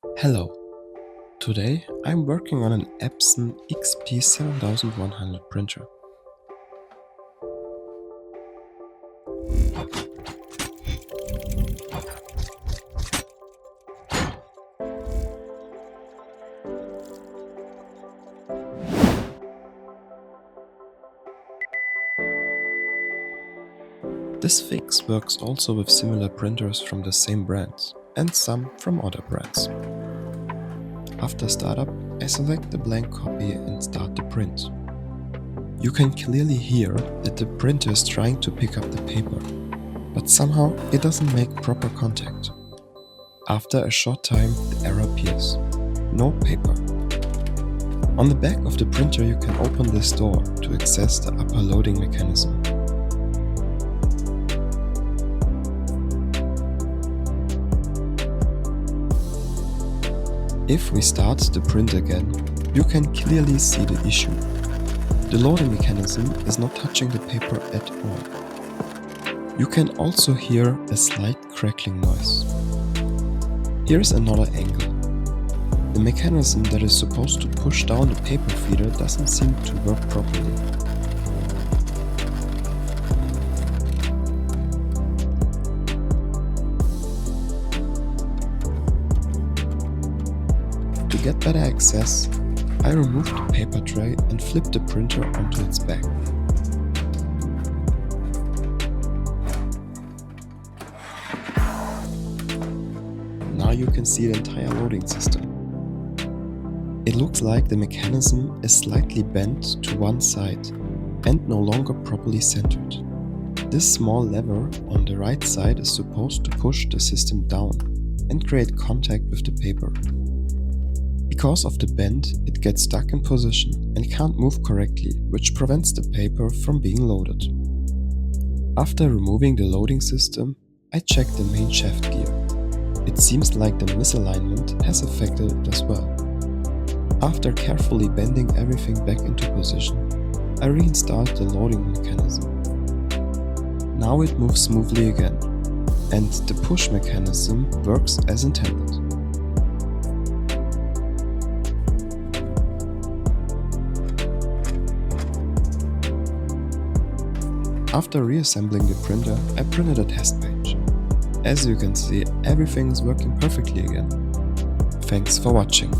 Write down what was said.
Hello, today I'm working on an Epson XP7100 printer. This fix works also with similar printers from the same brands and some from other brands. After startup, I select the blank copy and start the print. You can clearly hear that the printer is trying to pick up the paper, but somehow it doesn't make proper contact. After a short time, the error appears. No paper. On the back of the printer you can open this door to access the upper loading mechanism. If we start the print again, you can clearly see the issue. The loading mechanism is not touching the paper at all. You can also hear a slight crackling noise. Here's another angle. The mechanism that is supposed to push down the paper feeder doesn't seem to work properly. To get better access, I removed the paper tray and flipped the printer onto its back. Now you can see the entire loading system. It looks like the mechanism is slightly bent to one side and no longer properly centered. This small lever on the right side is supposed to push the system down and create contact with the paper. Because of the bend, it gets stuck in position and can't move correctly, which prevents the paper from being loaded. After removing the loading system, I checked the main shaft gear. It seems like the misalignment has affected it as well. After carefully bending everything back into position, I reinstalled the loading mechanism. Now it moves smoothly again, and the push mechanism works as intended. After reassembling the printer, I printed a test page. As you can see, everything is working perfectly again. Thanks for watching.